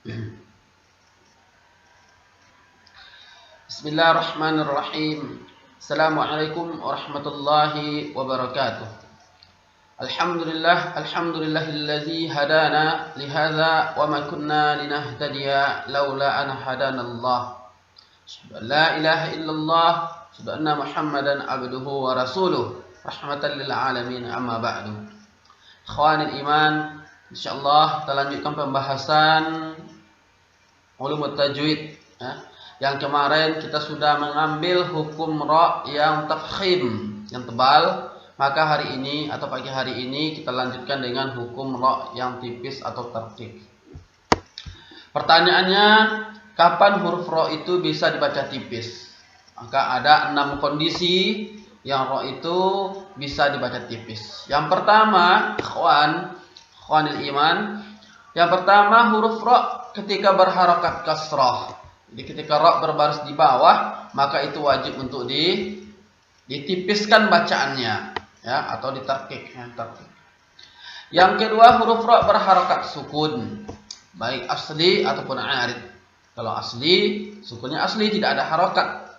Bismillahirrahmanirrahim. Assalamualaikum warahmatullahi wabarakatuh. Alhamdulillahillazi hadana lihadza wa ma kunna linahtadiya laula an hadanallah. La ilaha illallah, asyhadu anna Muhammadan abduhu wa rasuluh, rahmatan lil alamin, amma ba'du. Ikhwanil iman, insyaallah kita lanjutkan pembahasan ulumut tajwid ya. Yang kemarin kita sudah mengambil hukum ra yang tafkhim, yang tebal. Maka hari ini atau pagi hari ini kita lanjutkan dengan hukum ra yang tipis atau tarqiq. Pertanyaannya, kapan huruf ra itu bisa dibaca tipis? Maka ada 6 kondisi yang ra itu bisa dibaca tipis. Yang pertama, ikhwanil iman, yang pertama huruf ra ketika berharakat kasrah. Jadi ketika ra berbaris di bawah, maka itu wajib untuk ditipiskan bacaannya ya, atau ditarqiq ya, tarqiq. Yang kedua, huruf ra berharakat sukun, baik asli ataupun arid. Kalau asli, sukunnya asli, tidak ada harakat.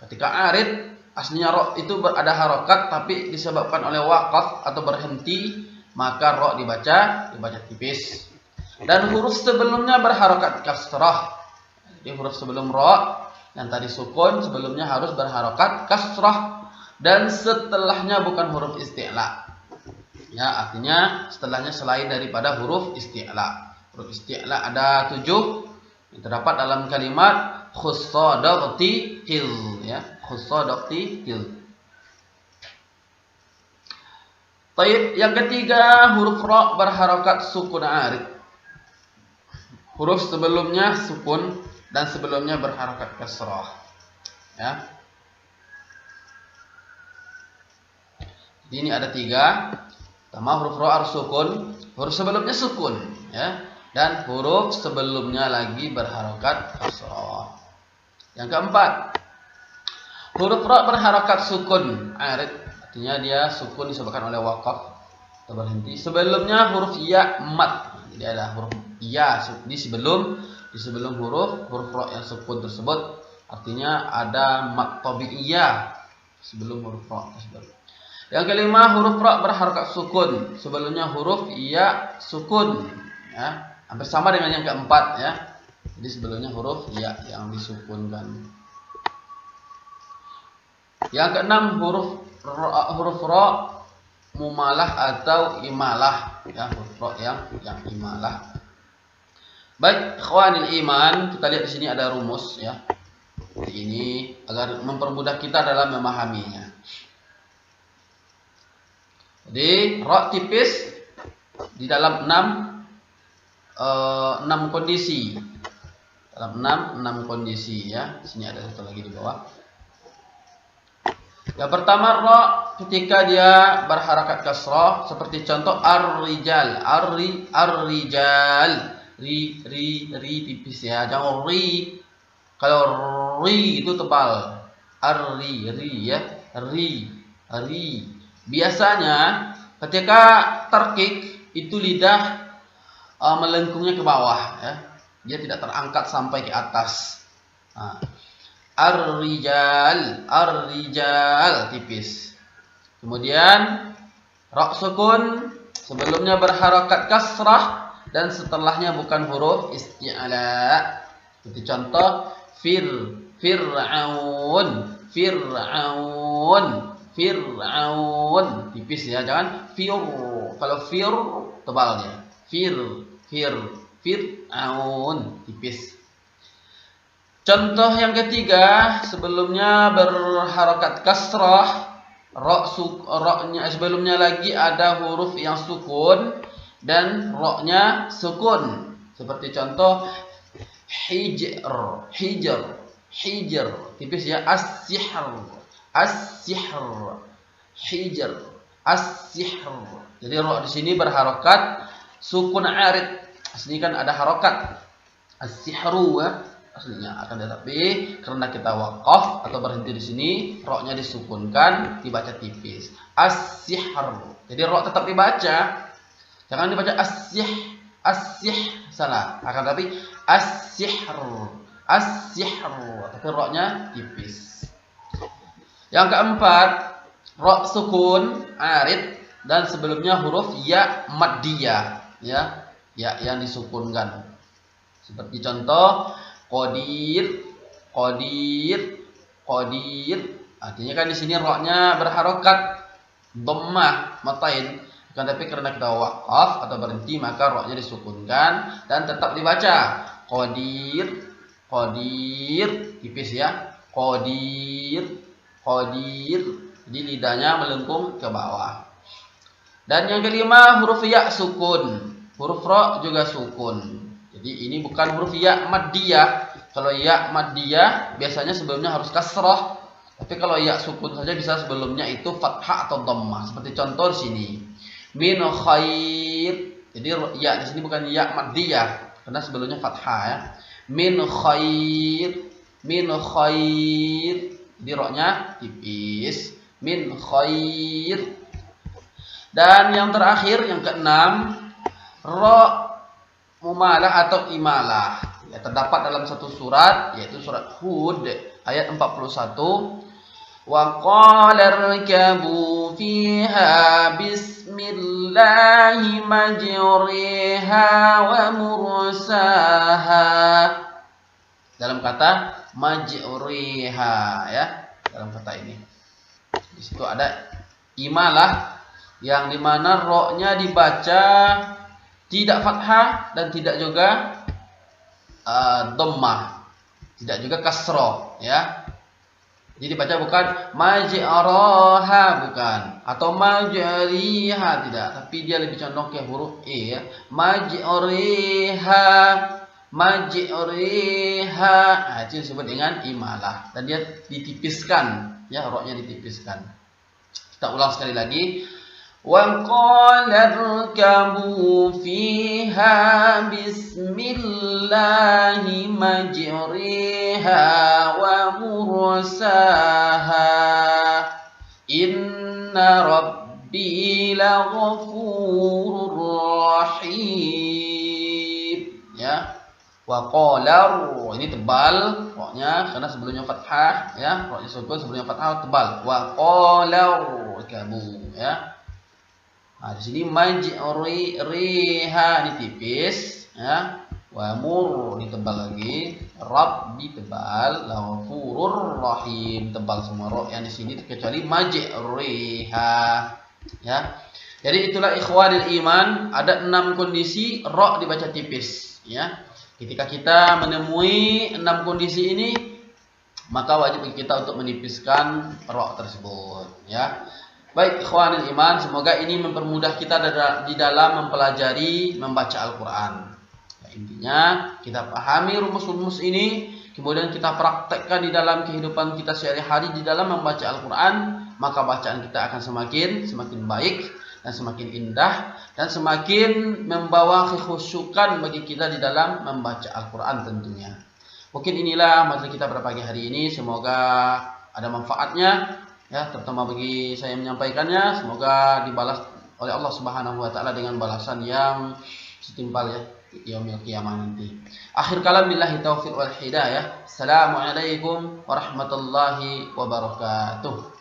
Ketika arid, aslinya ra itu ada harakat tapi disebabkan oleh waqaf atau berhenti, maka ra dibaca tipis. Dan huruf sebelumnya berharakat kasrah. Jadi huruf sebelum ra yang tadi sukun sebelumnya harus berharakat kasrah, dan setelahnya bukan huruf isti'la. Ya, artinya setelahnya selain daripada huruf isti'la. Huruf isti'la ada 7 yang terdapat dalam kalimat khussadaqti hil ya, khussadaqti hil. Baik, yang ketiga huruf ra berharakat sukun arid. Huruf sebelumnya sukun dan sebelumnya berharakat kasrah. Ya. Jadi ini ada 3. Pertama, huruf ra harus sukun, huruf sebelumnya sukun, ya, dan huruf sebelumnya lagi berharakat kasrah. Yang keempat, huruf ra berharakat sukun arid, artinya dia sukun disebabkan oleh waqaf atau berhenti. Sebelumnya huruf ya mat. Jadi ada huruf ya di sebelum huruf ra yang sukun tersebut, artinya ada mat tabi'iyah sebelum huruf ra tersebut. Yang kelima, huruf ra berharakat sukun, sebelumnya huruf ya sukun ya, hampir sama dengan yang keempat ya. Jadi sebelumnya huruf ya yang disukunkan. Yang keenam, huruf ra mumalah atau imalah ya, huruf ra yang imalah. Baik, ikhwanil iman, kita lihat di sini ada rumus ya. Ini agar mempermudah kita dalam memahaminya. Jadi ra tipis di dalam 6 kondisi. Dalam 6 kondisi ya. Di sini ada satu lagi di bawah. Yang pertama, ra ketika dia berharakat kasrah, seperti contoh ar-rijal, ar-rijal. Ri tipis ya, jangan ri. Kalau ri itu tebal. Ri ya, ri. Biasanya ketika tarqiq itu lidah melengkungnya ke bawah ya. Dia tidak terangkat sampai ke atas. Nah, ar-rijal tipis. Kemudian ra sukun, sebelumnya berharakat kasrah dan setelahnya bukan huruf isti'la. Seperti contoh Fir'aun tipis ya, jangan fir. Kalau fir tebalnya. Fir'aun tipis. Contoh yang ketiga, sebelumnya berharakat kasrah, ra-nya sebelumnya lagi ada huruf yang sukun dan ra-nya sukun. Seperti contoh hijr tipis ya, as-sihr, hijr, as-sihr. Jadi ra di sini berharakat sukun arid. Asli kan ada harakat as-sihru ya, aslinya akan, tetapi karena kita waqaf atau berhenti di sini, ra-nya disukunkan, dibaca tipis. As-sihr. Jadi ra tetap dibaca. Jangan dibaca as-sih salah. Akan tapi as-sihr. Tapi roknya tipis. Yang keempat, rok sukun arid dan sebelumnya huruf ya maddiyah, ya. Ya yang disukunkan. Seperti contoh qadir. Artinya kan di sini roknya berharokat dhammah matain. Kan tapi karena kita waqaf atau berhenti maka roknya disukunkan dan tetap dibaca qadir tipis ya. Qadir. Jadi lidahnya melengkung ke bawah. Dan yang kelima huruf ya sukun. Huruf ro juga sukun. Jadi ini bukan huruf ya maddiyah. Kalau ya maddiyah biasanya sebelumnya harus kasrah. Tapi kalau ya sukun saja bisa sebelumnya itu fathah atau dhammah. Seperti contoh di sini. Min khair. Jadi ya di sini bukan ya maddiyah karena sebelumnya fathah ya. Min khair. Jadi ro-nya tipis. Min khair. Dan yang terakhir yang keenam, ro mumalah atau imalah. Ya, terdapat dalam satu surat yaitu surat Hud ayat 41. Wa qala irkabu fiha bismillahi majriha wa mursaha. Dalam kata majriha ya, dalam kata ini. Di situ ada imalah yang dimana ro-nya dibaca tidak fathah dan tidak juga dhammah, tidak juga kasroh ya. Jadi dibaca bukan maj'araha bukan atau majriha tidak, tapi dia lebih condong ke huruf e ya. Maj'riha. Nah, itu disebut dengan imalah dan dia ditipiskan ya, ro-nya ditipiskan. Kita ulang sekali lagi. وَقَالَ ارْكَبُوا فِيهَا بِسْمِ اللَّهِ مَجْرِيهَا وَمُرْسَاهَا إِنَّ رَبِّي لَغَفُورٌ رَحِيمٌ. Ya. Waqalar, ini tebal roknya karena sebelumnya fathah ya, roknya sukun sebelumnya fathah tebal. Waqalar kabu ya. Nah, di sini majriha ini tipis ya. Wa mur ini tebal lagi. Rabbi tebal, Ghafurur Rahim tebal semua rok yang di sini kecuali majriha ya. Jadi itulah ikhwanil iman, ada 6 kondisi rok dibaca tipis ya. Ketika kita menemui 6 kondisi ini, maka wajib kita untuk menipiskan rok tersebut ya. Baik ikhwanil iman, semoga ini mempermudah kita di dalam mempelajari membaca Al-Quran. Ya, intinya kita pahami rumus-rumus ini, kemudian kita praktekkan di dalam kehidupan kita sehari-hari di dalam membaca Al-Quran, maka bacaan kita akan semakin baik dan semakin indah dan semakin membawa kekhusyukan bagi kita di dalam membaca Al-Quran tentunya. Mungkin inilah materi kita pada pagi hari ini, semoga ada manfaatnya ya, terutama bagi saya menyampaikannya. Semoga dibalas oleh Allah Subhanahu wa taala dengan balasan yang setimpal ya yaumil qiyamah nanti. Akhir kalam billahi taufiq wal hidayah. Assalamualaikum warahmatullahi wabarakatuh.